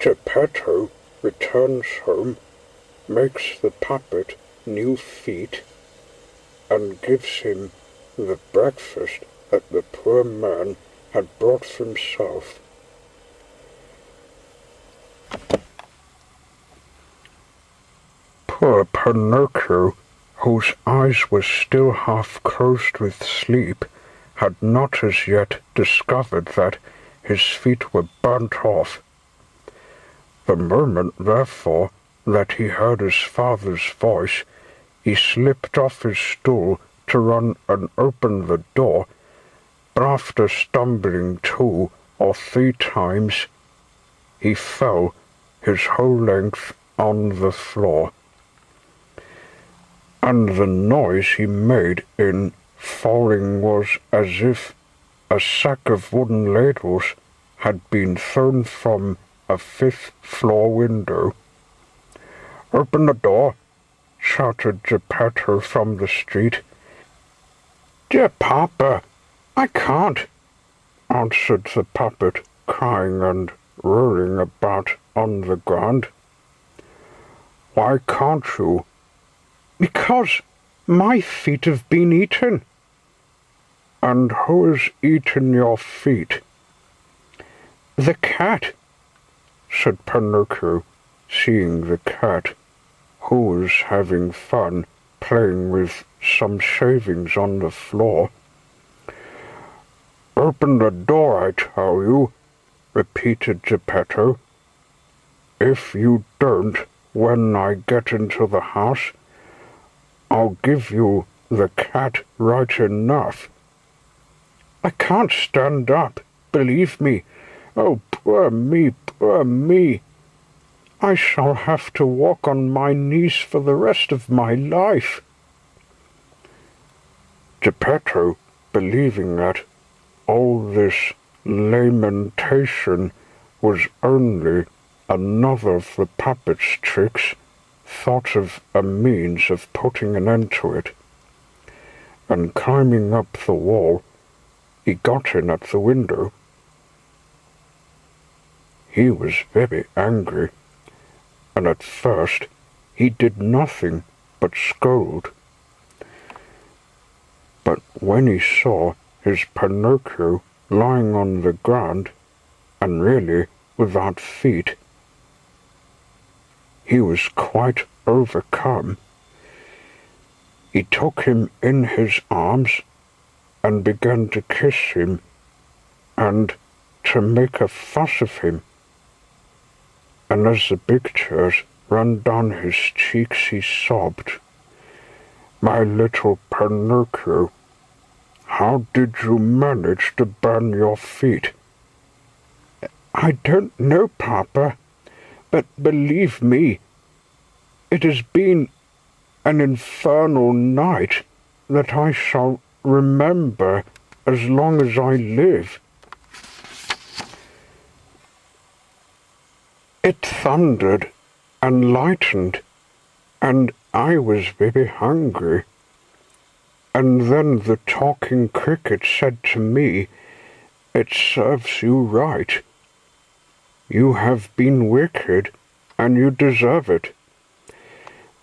Geppetto returns home, makes the puppet new feet, and gives him the breakfast that the poor man had brought for himself. Poor Pinocchio, whose eyes were still half closed with sleep, had not as yet discovered that his feet were burnt off. The moment, therefore, that he heard his father's voice, he slipped off his stool to run and open the door, but after stumbling 2 or 3 times, he fell his whole length on the floor. And the noise he made in falling was as if a sack of wooden ladles had been thrown from a 5th floor window. "Open the door," shouted Geppetto from the street. "Dear Papa, I can't," answered the puppet, crying and rolling about on the ground. "Why can't you?" "Because my feet have been eaten." "And who has eaten your feet?" "The cat," said Pinocchio, seeing the cat, who was having fun playing with some shavings on the floor. "Open the door, I tell you," repeated Geppetto. "If you don't, when I get into the house, I'll give you the cat right enough." "I can't stand up, believe me. Oh, poor me, poor me. I shall have to walk on my knees for the rest of my life." Geppetto, believing that all this lamentation was only another of the puppet's tricks, thought of a means of putting an end to it, and climbing up the wall, he got in at the window. He was very angry, and at first he did nothing but scold. But when he saw his Pinocchio lying on the ground, and really without feet, he was quite overcome. He took him in his arms and began to kiss him and to make a fuss of him. And as the big tears ran down his cheeks, he sobbed, "My little Pinocchio, how did you manage to burn your feet?" "I don't know, Papa, but believe me, it has been an infernal night that I shall remember as long as I live. It thundered and lightened, and I was very hungry. And then the talking cricket said to me, 'It serves you right. You have been wicked, and you deserve it.'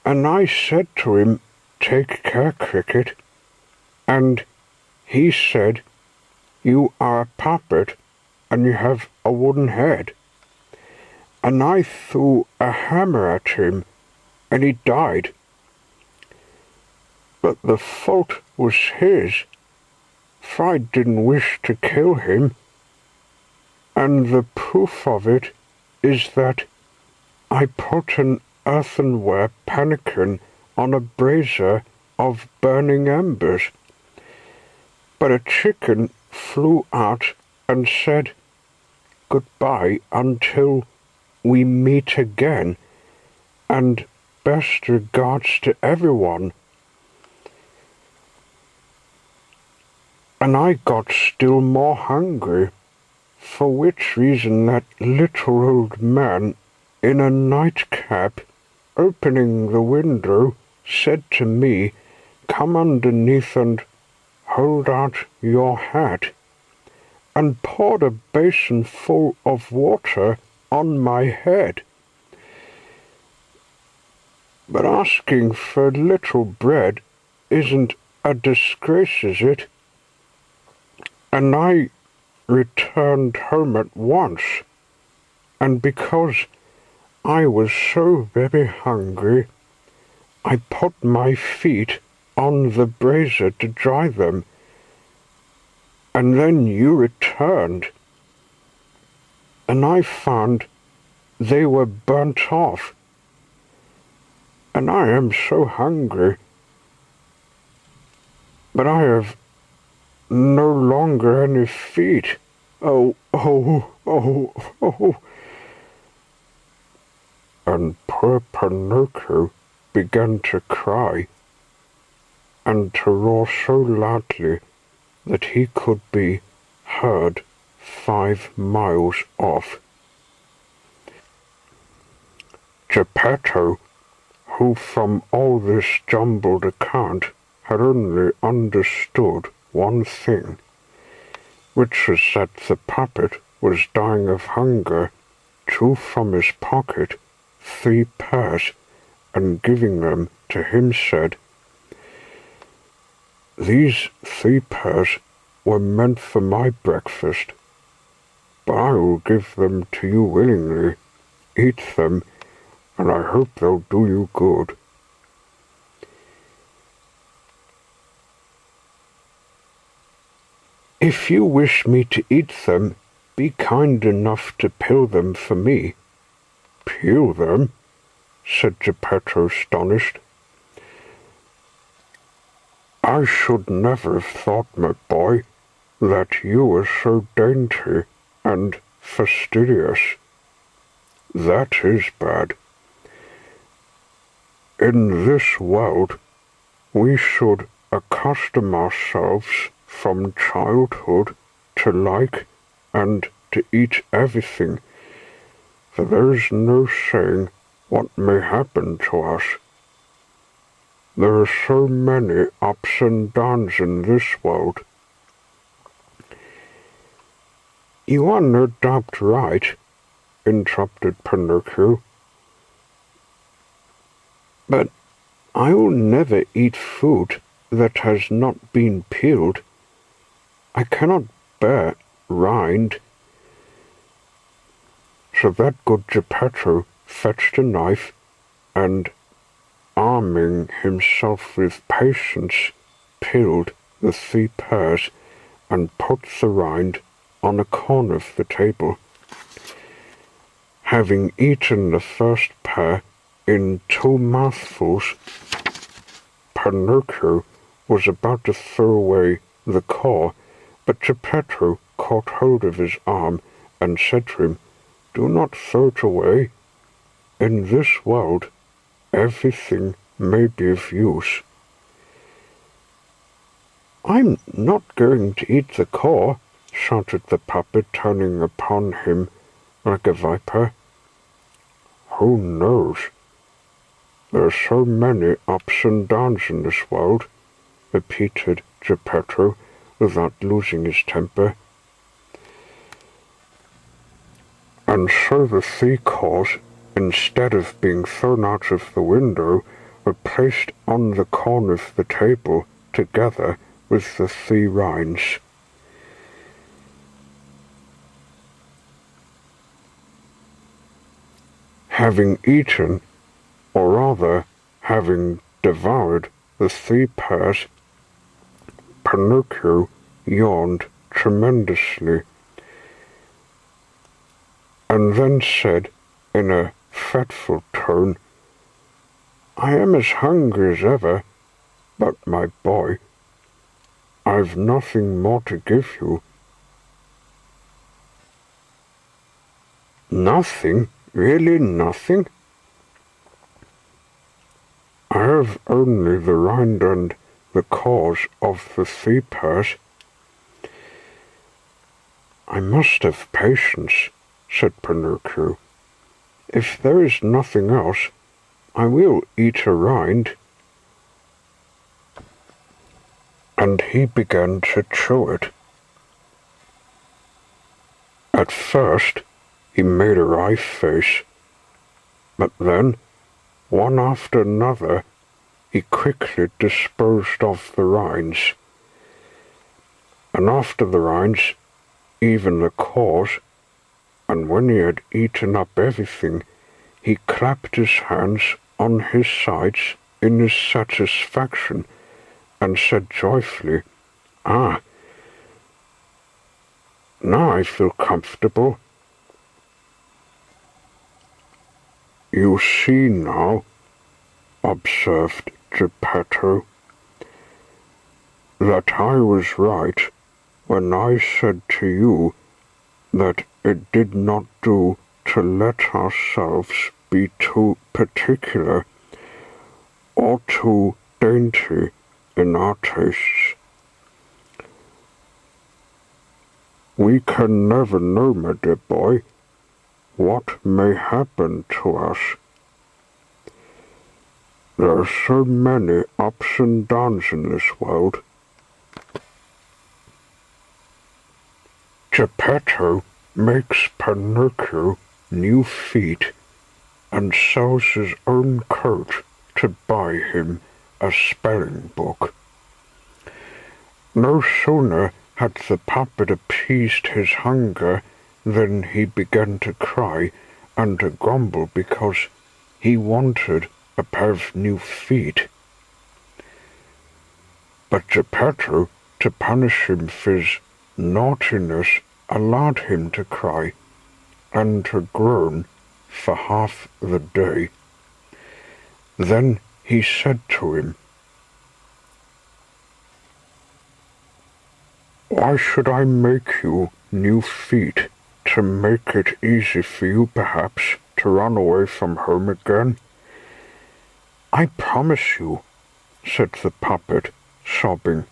And I said to him, 'Take care, cricket.' And he said, 'You are a puppet, and you have a wooden head.' And I threw a hammer at him, and he died. But the fault was his, for I didn't wish to kill him. And the proof of it is that I put an earthenware pannikin on a brazier of burning embers. But a chicken flew out and said, 'Goodbye until we meet again, and best regards to everyone.' And I got still more hungry, for which reason that little old man in a nightcap, opening the window, said to me, 'Come underneath and hold out your hat,' and poured a basin full of water on my head. But asking for little bread isn't a disgrace, is it? And I returned home at once, and because I was so very hungry, I put my feet on the brazier to dry them, and then you returned, and I found they were burnt off, and I am so hungry, but I have no longer any feet. Oh, oh, oh, oh. And poor Pinocchio began to cry and to roar so loudly that he could be heard 5 miles off. Geppetto, who from all this jumbled account had only understood one thing, which was that the puppet was dying of hunger, drew from his pocket 3 pears, and giving them to him said, "These 3 pears were meant for my breakfast, but I will give them to you willingly. Eat them, and I hope they'll do you good." "If you wish me to eat them, be kind enough to peel them for me." "Peel them?" said Geppetto, astonished. "I should never have thought, my boy, that you were so dainty and fastidious. That is bad. In this world, we should accustom ourselves from childhood to like and to eat everything, for there is no saying what may happen to us. There are so many ups and downs in this world." "You are no doubt right," interrupted Pinocchio, "but I will never eat food that has not been peeled. I cannot bear rind." So that good Geppetto fetched a knife, and, arming himself with patience, peeled the 3 pears and put the rind on a corner of the table. Having eaten the first pear in 2 mouthfuls, Pinocchio was about to throw away the core, but Geppetto caught hold of his arm and said to him, "Do not throw it away. In this world, everything may be of use." "I'm not going to eat the core," shouted the puppet, turning upon him like a viper. "Who knows? There are so many ups and downs in this world," repeated Geppetto without losing his temper. And so the 3 cores, instead of being thrown out of the window, were placed on the corner of the table together with the 3 rinds. Having eaten, or rather having devoured, the 3 pears, Pinocchio yawned tremendously, and then said in a fretful tone, "I am as hungry as ever, but, my boy, I've nothing more to give you." "Nothing? Really nothing?" "I have only the rind and the cores of the 3 pears." "I must have patience," said Pinocchio. "If there is nothing else, I will eat a rind." And he began to chew it. At first, He made a wry face, but then, one after another, he quickly disposed of the rinds, and after the rinds, even the cores, and when he had eaten up everything, he clapped his hands on his sides in his satisfaction, and said joyfully, "Ah, now I feel comfortable. You see now," observed Geppetto, "that I was right when I said to you that it did not do to let ourselves be too particular or too dainty in our tastes. We can never know, my dear boy, what may happen to us. There are so many ups and downs in this world." Geppetto makes Pinocchio new feet and sells his own coat to buy him a spelling book. No sooner had the puppet appeased his hunger than he began to cry and to grumble because he wanted a pair of new feet. But Geppetto, to punish him for his naughtiness, allowed him to cry and to groan for half the day. Then he said to him, "Why should I make you new feet? To make it easy for you, perhaps, to run away from home again?" "I promise you," said the puppet, sobbing,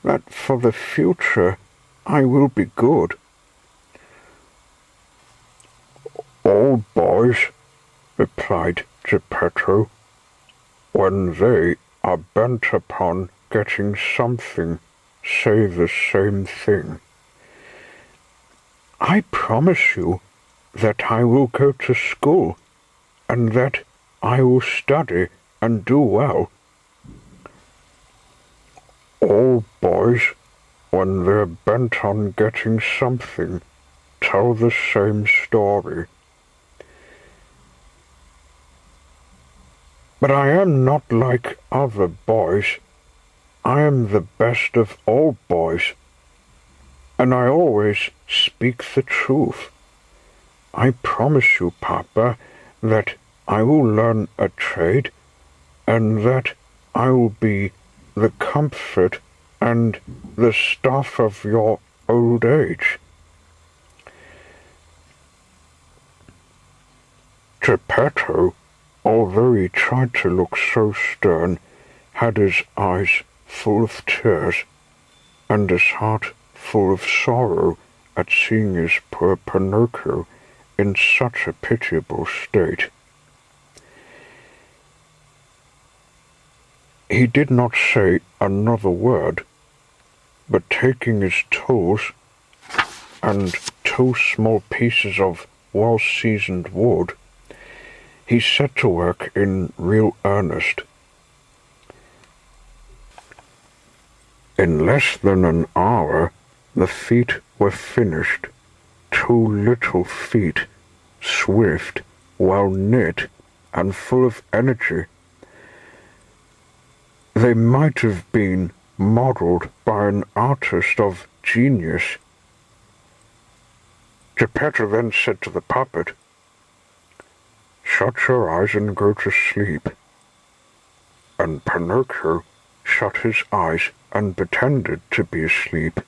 "that for the future I will be good." "All boys," replied Geppetto, "when they are bent upon getting something, say the same thing." "I promise you that I will go to school, and that I will study and do well." "All boys, when they're bent on getting something, tell the same story." "But I am not like other boys. I am the best of all boys, and I always speak the truth. I promise you, Papa, that I will learn a trade, and that I will be the comfort and the stuff of your old age." Geppetto, although he tried to look so stern, had his eyes full of tears, and his heart full of sorrow at seeing his poor Pinocchio in such a pitiable state. He did not say another word, but taking his tools and 2 small pieces of well-seasoned wood, he set to work in real earnest. In less than an hour, the feet were finished. 2 little feet, swift, well knit, and full of energy. They might have been modelled by an artist of genius. Geppetto then said to the puppet, "Shut your eyes and go to sleep." And Pinocchio shut his eyes and pretended to be asleep.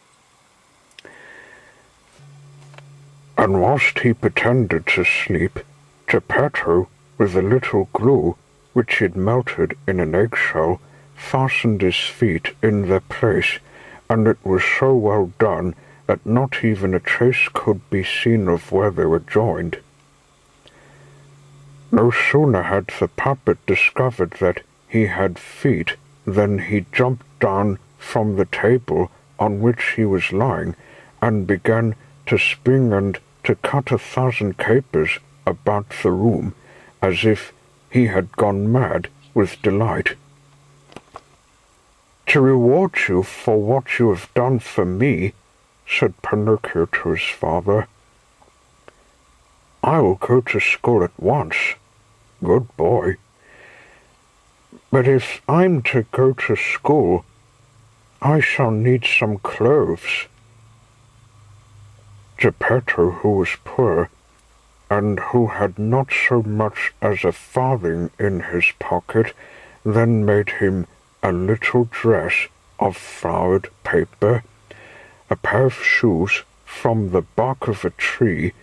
And whilst he pretended to sleep, Geppetto, with a little glue which he'd melted in an eggshell, fastened his feet in their place, and it was so well done that not even a trace could be seen of where they were joined. No sooner had the puppet discovered that he had feet than he jumped down from the table on which he was lying and began to spring and to cut 1,000 capers about the room, as if he had gone mad with delight. "To reward you for what you have done for me," said Pinocchio to his father, "I will go to school at once. Good boy. But if I'm to go to school, I shall need some clothes." Geppetto, who was poor, and who had not so much as a farthing in his pocket, then made him a little dress of flowered paper, a pair of shoes from the bark of a tree,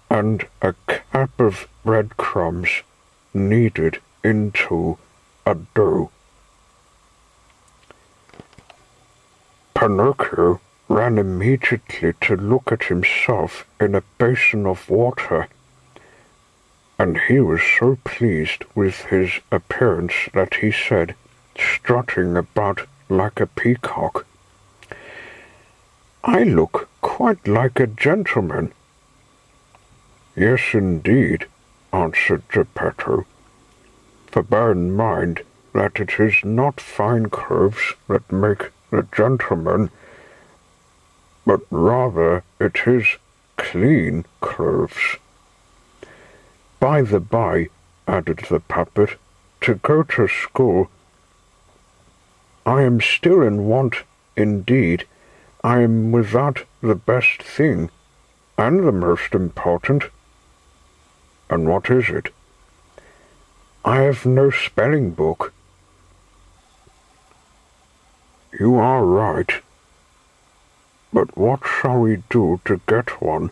and a cap of breadcrumbs kneaded into a dough. Pinocchio ran immediately to look at himself in a basin of water, and he was so pleased with his appearance that he said, strutting about like a peacock, "I look quite like a gentleman." "Yes, indeed," answered Geppetto, "for bear in mind that it is not fine clothes that make the gentleman, but rather it is clean clothes. By the by," added the puppet, "to go to school, I am still in want indeed. I am without the best thing, and the most important." "And what is it?" "I have no spelling book." "You are right. But what shall we do to get one?"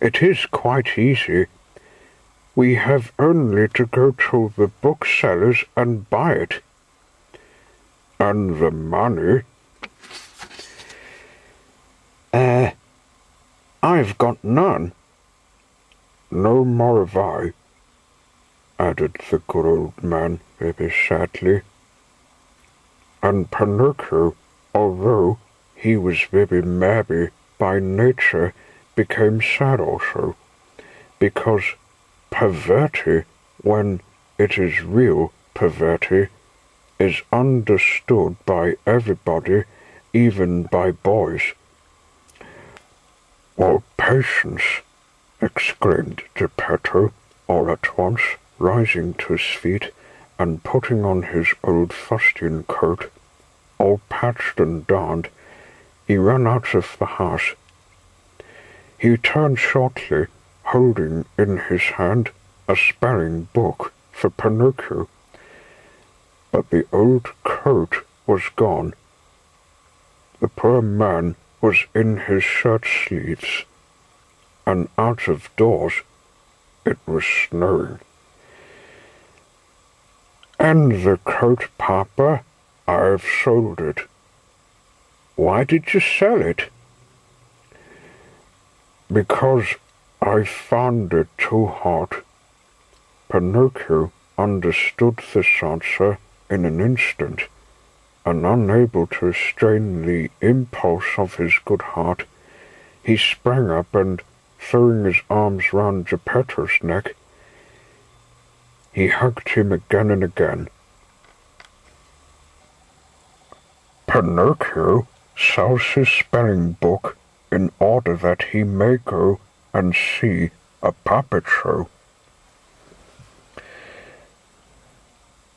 "It is quite easy. We have only to go to the booksellers and buy it." "And the money?" I've got none." "No more have I," added the good old man very sadly. And Pinocchio, although he was very merry by nature, became sad also, because poverty, when it is real poverty, is understood by everybody, even by boys. "Oh, patience!" exclaimed Geppetto all at once, rising to his feet and putting on his old fustian coat. All patched and darned, he ran out of the house. He returned shortly, holding in his hand a spelling book for Pinocchio. But the old coat was gone. The poor man was in his shirt sleeves, and out of doors it was snowing. "And the coat, Papa? I have sold it." "Why did you sell it?" "Because I found it too hot." Pinocchio understood this answer in an instant, and unable to restrain the impulse of his good heart, he sprang up and, throwing his arms round Geppetto's neck, he hugged him again and again. Pinocchio sells his spelling book in order that he may go and see a puppet show.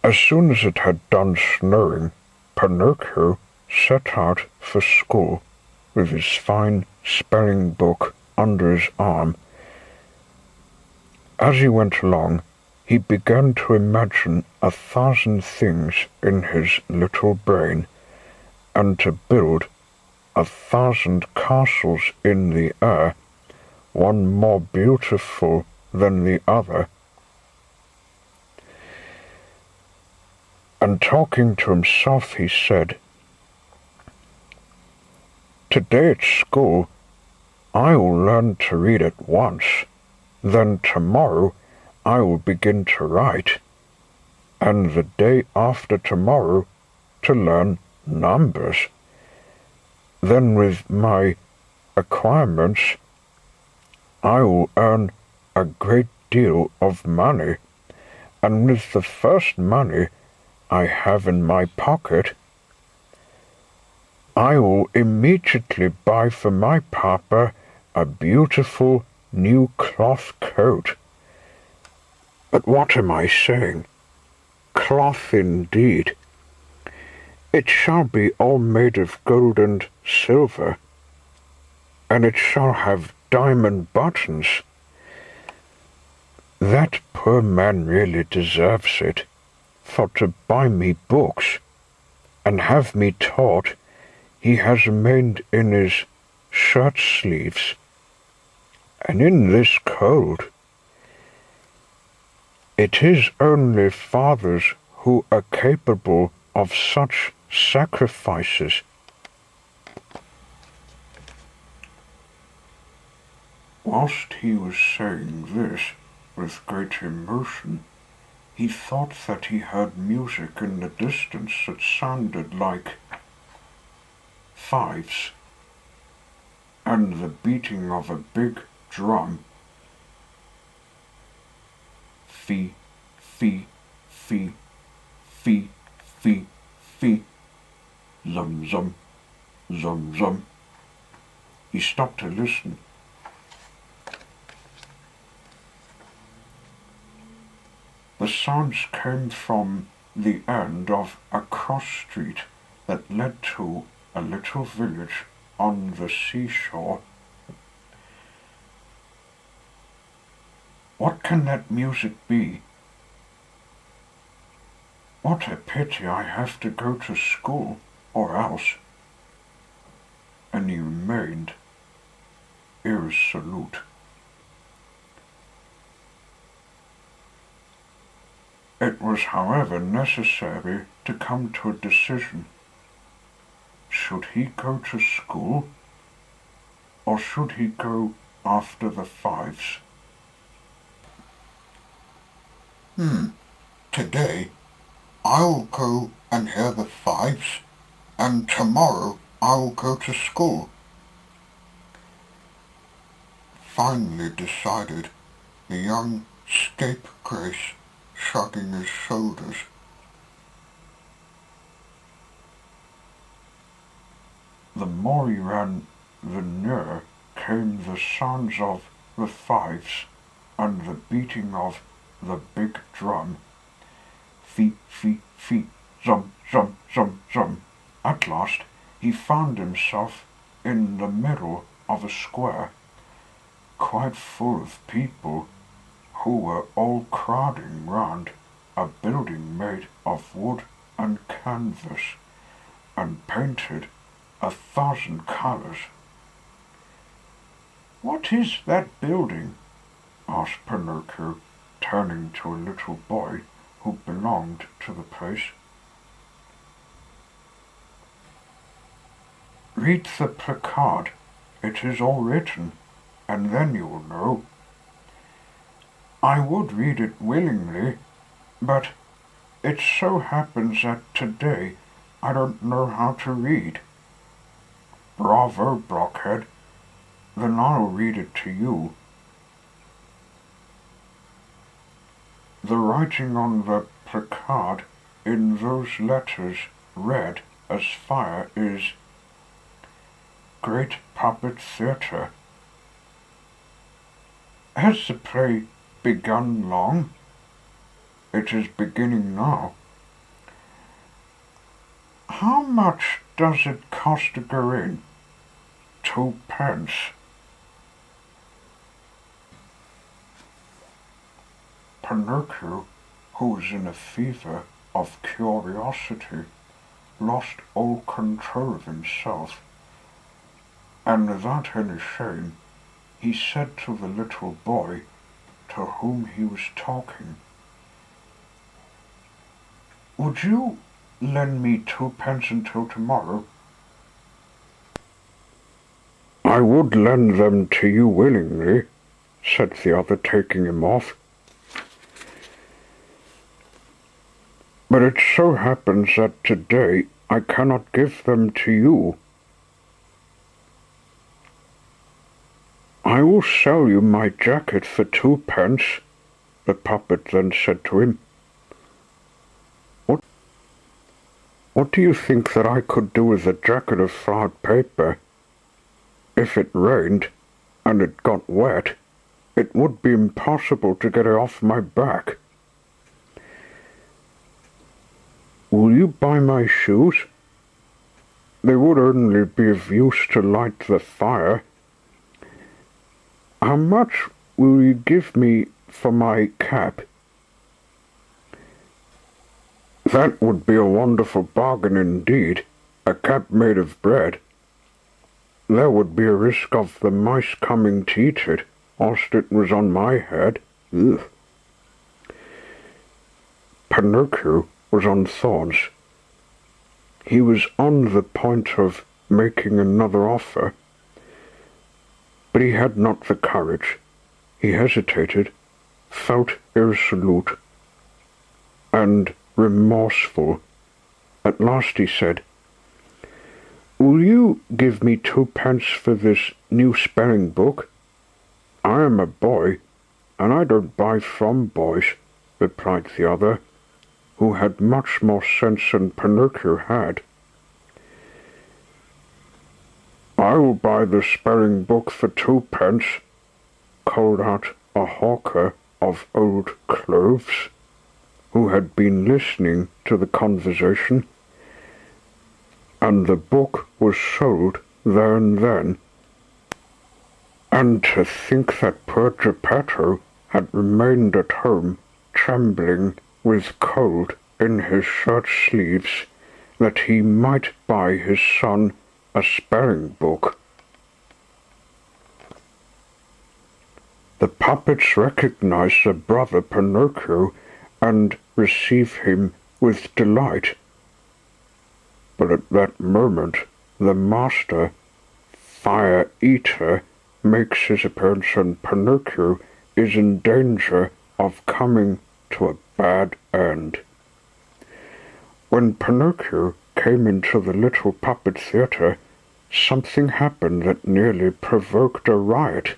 As soon as it had done snowing, Pinocchio set out for school with his fine spelling book under his arm. As he went along, he began to imagine 1,000 things in his little brain, and to build 1,000 castles in the air, one more beautiful than the other. And talking to himself, he said, "Today at school I will learn to read at once, then tomorrow I will begin to write, and the day after tomorrow to learn numbers. Then with my acquirements I'll earn a great deal of money, and with the first money I have in my pocket, I will immediately buy for my papa a beautiful new cloth coat. But what am I saying? Cloth indeed. It shall be all made of gold and silver, and it shall have diamond buttons. That poor man really deserves it, for to buy me books, and have me taught he has remained in his shirt sleeves, and in this cold. It is only fathers who are capable of such sacrifices. Whilst he was saying this with great emotion, he thought that he heard music in the distance that sounded like fifes and the beating of a big drum. Fee, fee, fee, fee, fee, fee, zum, zum, zum, zum. He stopped to listen. The sounds came from the end of a cross street that led to a little village on the seashore. What can that music be? What a pity I have to go to school, or else. And he remained irresolute. It was, however, necessary to come to a decision. Should he go to school, or should he go after the fives? Today I'll go and hear the fives, and tomorrow I'll go to school. Finally decided the young scapegrace, shrugging his shoulders. The more he ran, the nearer came the sounds of the fifes and the beating of the big drum. Fee, fee, fee, zum, zum, zum, zum. At last he found himself in the middle of a square, quite full of people, who were all crowding round a building made of wood and canvas, and painted 1,000 colours. "What is that building?" asked Pinocchio, turning to a little boy who belonged to the place. "Read the placard. It is all written, and then you will know." "I would read it willingly, but it so happens that today I don't know how to read." "Bravo, blockhead. Then I'll read it to you." The writing on the placard in those letters red as fire is Great Puppet Theatre. "Has the play begun long?" "It is beginning now." "How much does it cost to go in?" 2 pence. Pinocchio, who was in a fever of curiosity, lost all control of himself, and without any shame he said to the little boy to whom he was talking, "Would you lend me 2 pence until tomorrow?" "I would lend them to you willingly," said the other, taking him off. "But it so happens that today I cannot give them to you. I "I will sell you my jacket for 2 pence," the puppet then said to him. What do you think that I could do with a jacket of flowered paper? If it rained, and it got wet, it would be impossible to get it off my back. Will you buy my shoes? They would only be of use to light the fire. How much will you give me for my cap? That would be a wonderful bargain indeed, a cap made of bread. There would be a risk of the mice coming to eat it, whilst it was on my head. Ugh. Pinocchio was on thorns. He was on the point of making another offer, but he had not the courage. He hesitated, felt irresolute, and remorseful. At last he said, "Will you give me 2 pence for this new spelling book?" "I am a boy, and I don't buy from boys," replied the other, who had much more sense than Pinocchio had. "I will buy the spelling book for 2 pence, called out a hawker of old clothes, who had been listening to the conversation, and the book was sold there and then. And to think that poor Geppetto had remained at home, trembling with cold in his shirt sleeves, that he might buy his son a spelling book. The puppets recognized their brother Pinocchio and received him with delight. But at that moment the master, Fire Eater, makes his appearance, and Pinocchio is in danger of coming to a bad end. When Pinocchio came into the little puppet theatre, something happened that nearly provoked a riot.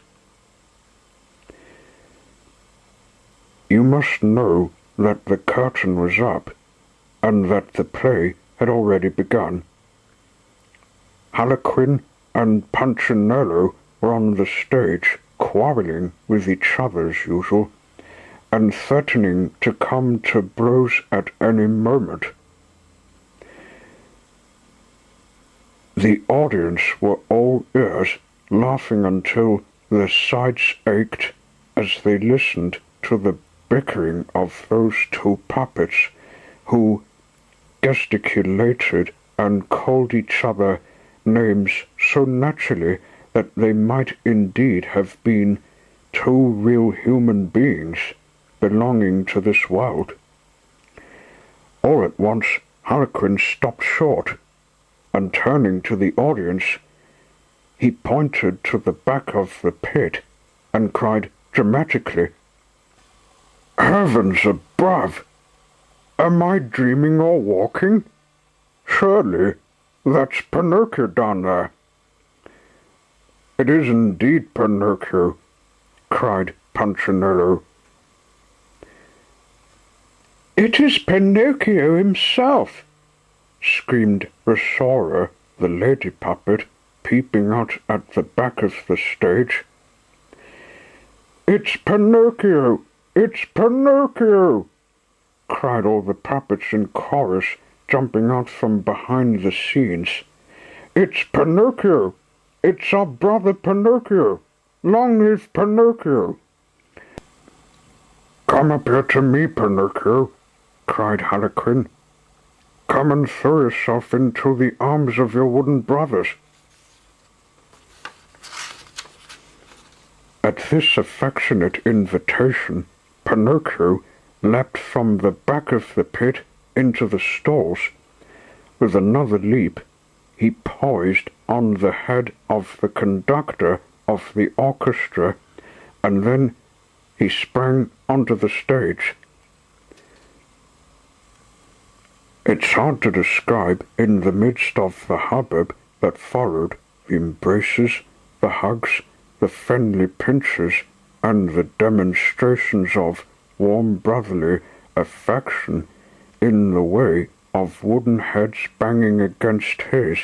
You must know that the curtain was up, and that the play had already begun. Harlequin and Punchinello were on the stage, quarrelling with each other as usual, and threatening to come to blows at any moment. The audience were all ears, laughing until their sides ached as they listened to the bickering of those two puppets, who gesticulated and called each other names so naturally that they might indeed have been two real human beings belonging to this world. All at once Harlequin stopped short, and turning to the audience, he pointed to the back of the pit and cried dramatically, "Heavens above! Am I dreaming or walking? Surely that's Pinocchio down there." "It is indeed Pinocchio," cried Punchinello. "It is Pinocchio himself," screamed Rosaura, the lady puppet, peeping out at the back of the stage. "It's Pinocchio! It's Pinocchio!" cried all the puppets in chorus, jumping out from behind the scenes. "It's Pinocchio! It's our brother Pinocchio! Long live Pinocchio!" "Come up here to me, Pinocchio," cried Harlequin. "Come and throw yourself into the arms of your wooden brothers." At this affectionate invitation, Pinocchio leapt from the back of the pit into the stalls. With another leap, he poised on the head of the conductor of the orchestra, and then he sprang onto the stage. It's hard to describe, in the midst of the hubbub that followed, the embraces, the hugs, the friendly pinches and the demonstrations of warm brotherly affection in the way of wooden heads banging against his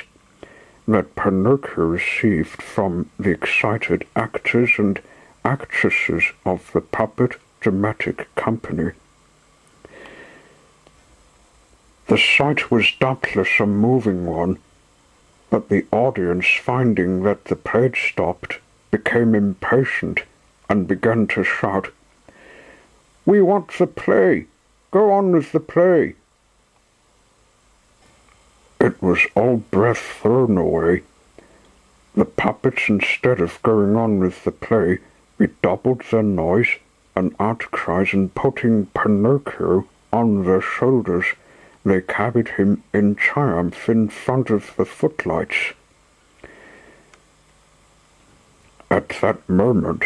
that Pinocchio received from the excited actors and actresses of the puppet dramatic company. The sight was doubtless a moving one, but the audience, finding that the play had stopped, became impatient and began to shout, "We want the play! Go on with the play!" It was all breath thrown away. The puppets, instead of going on with the play, redoubled their noise and outcries, and putting Pinocchio on their shoulders, they carried him in triumph in front of the footlights. At that moment,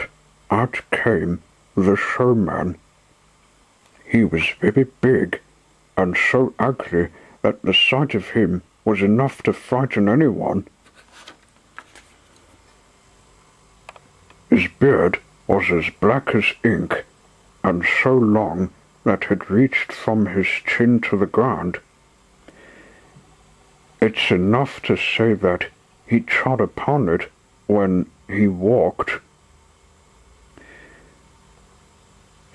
out came the showman. He was very big, and so ugly that the sight of him was enough to frighten anyone. His beard was as black as ink, and so long that it reached from his chin to the ground. It's enough to say that he trod upon it when he walked.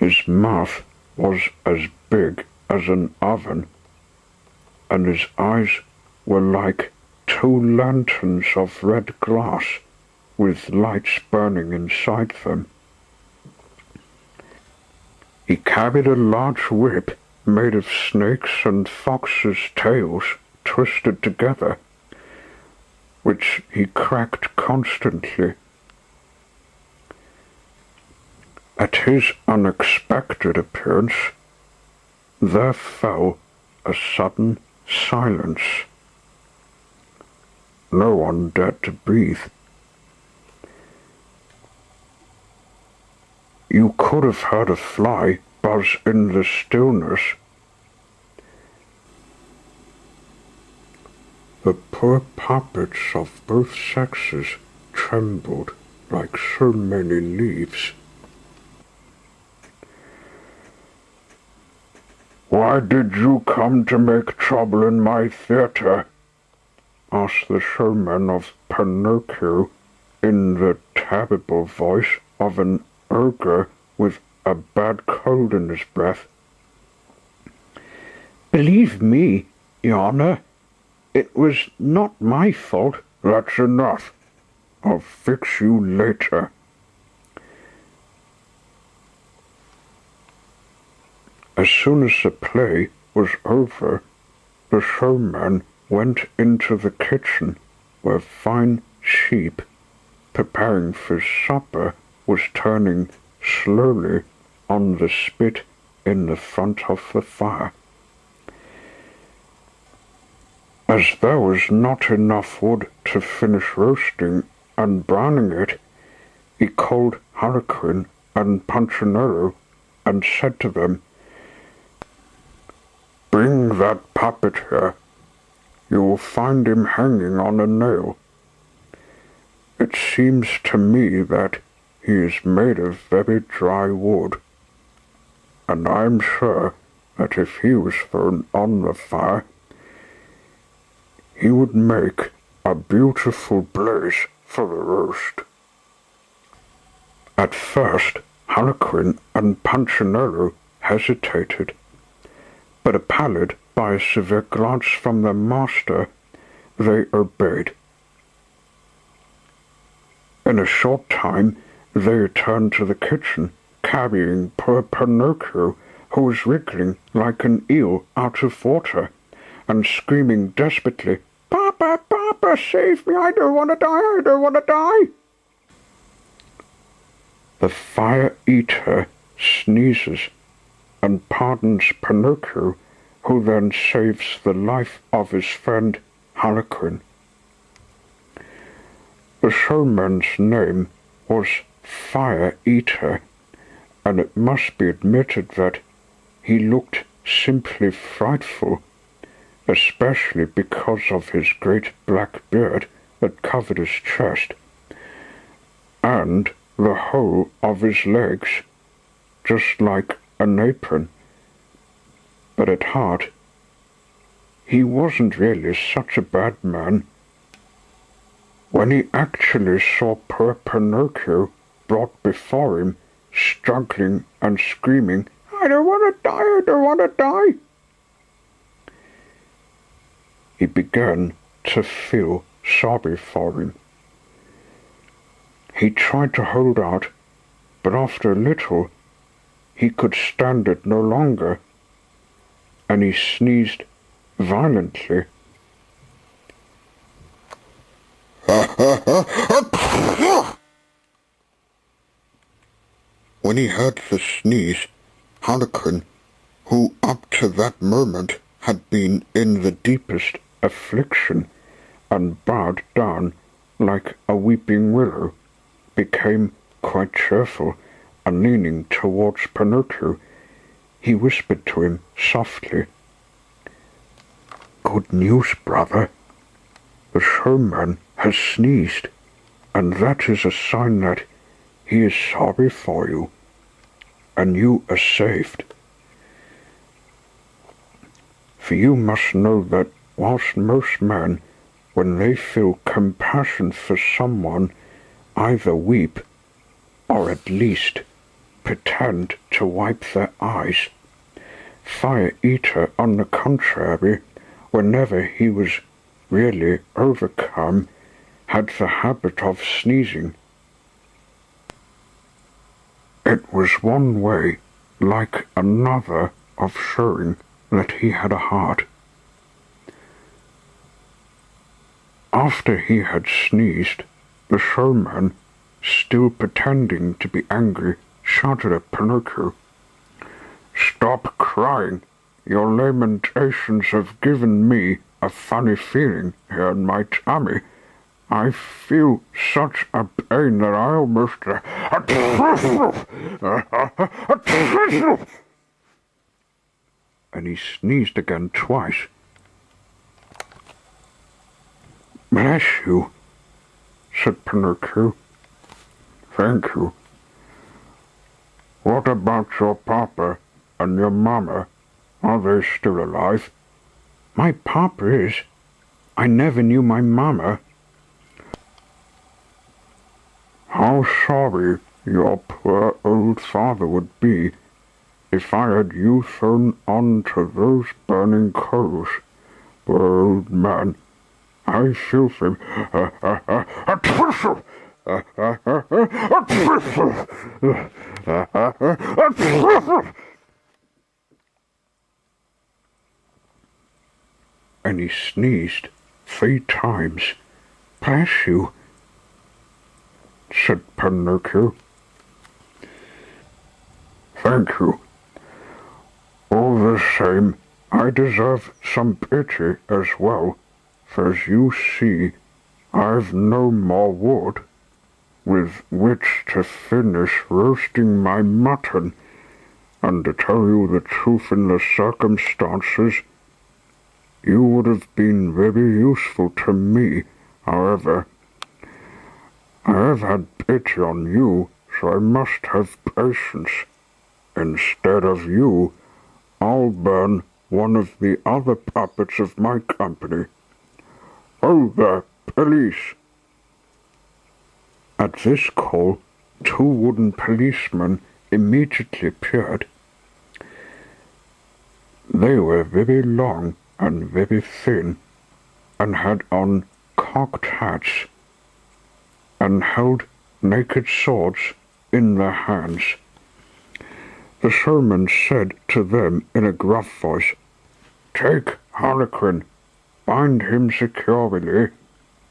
His mouth was as big as an oven, and his eyes were like two lanterns of red glass with lights burning inside them. He carried a large whip made of snakes and foxes' tails twisted together, which he cracked constantly. At his unexpected appearance, there fell a sudden silence. No one dared to breathe. You could have heard a fly buzz in the stillness. The poor puppets of both sexes trembled like so many leaves. "Why did you come to make trouble in my theatre?" asked the showman of Pinocchio in the terrible voice of an ogre with a bad cold in his breath. "Believe me, Your Honor, it was not my fault." "That's enough. I'll fix you later." As soon as the play was over, the showman went into the kitchen where fine sheep, preparing for supper, was turning slowly on the spit in the front of the fire. As there was not enough wood to finish roasting and browning it, he called Harlequin and Punchinello and said to them, "Bring that puppet here. You will find him hanging on a nail. It seems to me that he is made of very dry wood, and I am sure that if he was thrown on the fire, he would make a beautiful blaze for the roast." At first, Harlequin and Punchinello hesitated, but appalled by a severe glance from their master, they obeyed. In a short time, they returned to the kitchen, carrying poor Pinocchio, who was wriggling like an eel out of water, and screaming desperately, "Papa, Papa, save me! I don't want to die! I don't want to die!" The fire-eater sneezes and pardons Pinocchio, who then saves the life of his friend Harlequin. The showman's name was Fire-Eater, and it must be admitted that he looked simply frightful, especially because of his great black beard that covered his chest, and the whole of his legs, just like an apron. But at heart, he wasn't really such a bad man. When he actually saw poor Pinocchio brought before him, struggling and screaming, "I don't want to die, I don't want to die," he began to feel sorry for him. He tried to hold out, but after a little he could stand it no longer, and he sneezed violently. When he heard the sneeze, Harlequin, who up to that moment had been in the deepest affliction and bowed down like a weeping willow, became quite cheerful, and leaning towards Pinocchio, he whispered to him softly, "Good news, brother. The showman has sneezed, and that is a sign that he is sorry for you, and you are saved. For you must know that whilst most men, when they feel compassion for someone, either weep, or at least pretend to wipe their eyes, Fire Eater, on the contrary, whenever he was really overcome, had the habit of sneezing. It was one way, like another, of showing that he had a heart. After he had sneezed, the showman, still pretending to be angry, shouted at Pinocchio, "Stop crying! Your lamentations have given me a funny feeling here in my tummy. I feel such a pain that I almost... And he sneezed again twice. "Bless you," said Pinocchio. "Thank you. What about your papa and your mamma? Are they still alive?" "My papa is. I never knew my mamma." "How sorry your poor old father would be if I had you thrown on to those burning coals. Poor old man, I feel for him. And he sneezed 3 times. "Bless you," said Pinocchio. "Thank you. All the same, I deserve some pity as well, for as you see, I've no more wood with which to finish roasting my mutton, and to tell you the truth, in the circumstances, you would have been very useful to me. However, I have had pity on you, so I must have patience. Instead of you, I'll burn one of the other puppets of my company. Oh there, police!" At this call, 2 wooden policemen immediately appeared. They were very long and very thin, and had on cocked hats, and held naked swords in their hands. The showman said to them in a gruff voice, "Take Harlequin, bind him securely,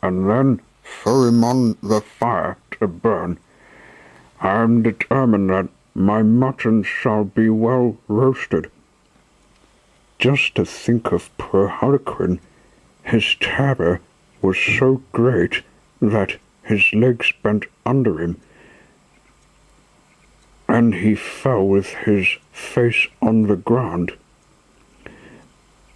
and then throw him on the fire to burn. I am determined that my mutton shall be well roasted." Just to think of poor Harlequin, his terror was so great that his legs bent under him, and he fell with his face on the ground.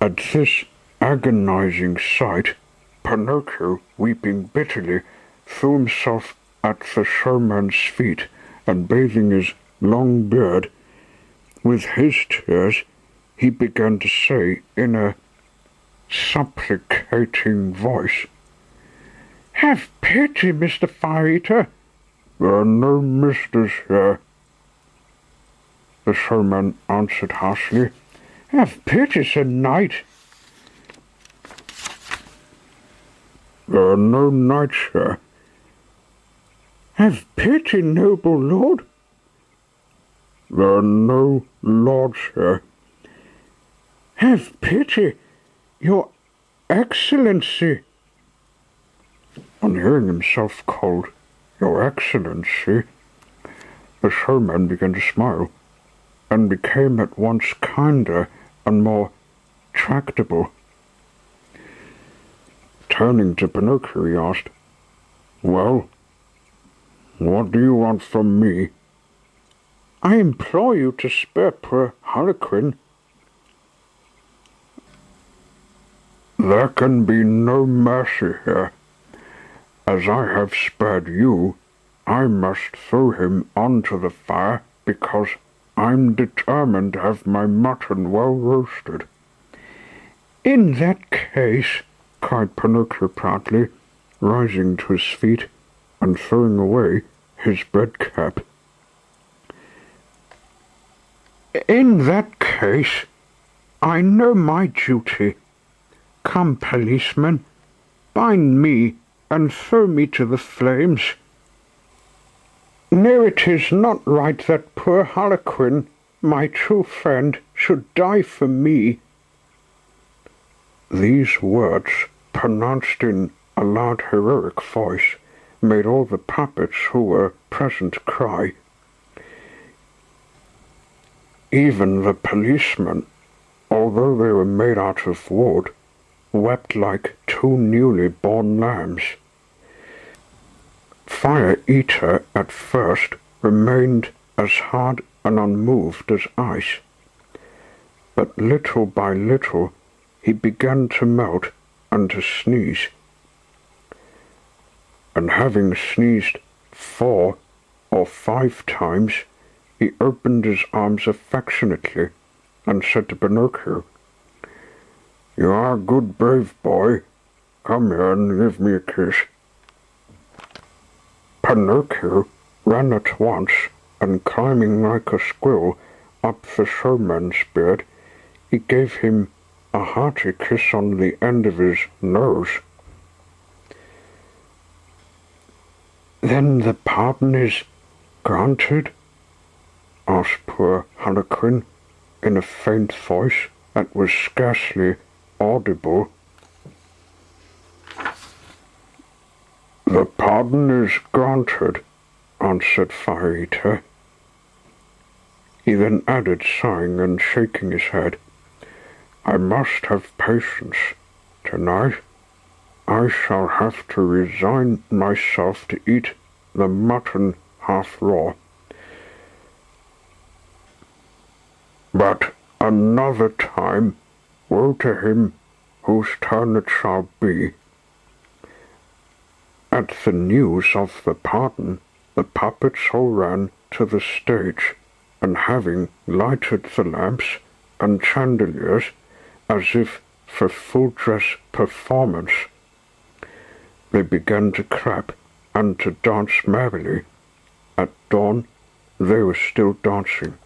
At this agonizing sight, Pinocchio, weeping bitterly, threw himself at the showman's feet and bathing his long beard. With his tears, he began to say in a supplicating voice, "Have pity, Mr. Fire-Eater." "There are no misters here," the showman answered harshly. "Have pity, Sir Knight." "There are no knights here." "Have pity, noble lord." "There are no lords here." "Have pity, your excellency." On hearing himself called "your excellency," the showman began to smile, and became at once kinder and more tractable. Turning to Pinocchio, he asked, "Well, what do you want from me?" "I implore you to spare poor Harlequin." "There can be no mercy here. As I have spared you, I must throw him onto the fire because I'm determined to have my mutton well roasted." "In that case," cried Pinocchio proudly, rising to his feet and throwing away his bread cap. "In that case, I know my duty. Come, policeman, bind me and throw me to the flames. No, it is not right that poor Harlequin, my true friend, should die for me." These words, pronounced in a loud heroic voice, made all the puppets who were present cry. Even the policemen, although they were made out of wood, wept like two newly born lambs. Fire-Eater at first remained as hard and unmoved as ice, but little by little he began to melt and to sneeze. And having sneezed 4 or 5 times, he opened his arms affectionately and said to Pinocchio, "You are a good brave boy. Come here and give me a kiss." Pinocchio ran at once, and climbing like a squirrel up the showman's beard, he gave him a hearty kiss on the end of his nose. "Then the pardon is granted?" asked poor Harlequin in a faint voice that was scarcely audible. "The pardon is granted," answered Fire-Eater. He then added, sighing and shaking his head, "I must have patience. Tonight I shall have to resign myself to eat the mutton half raw. But another time, woe to him whose turn it shall be." At the news of the pardon, the puppets all ran to the stage, and having lighted the lamps and chandeliers as if for full-dress performance, they began to clap and to dance merrily. At dawn they were still dancing.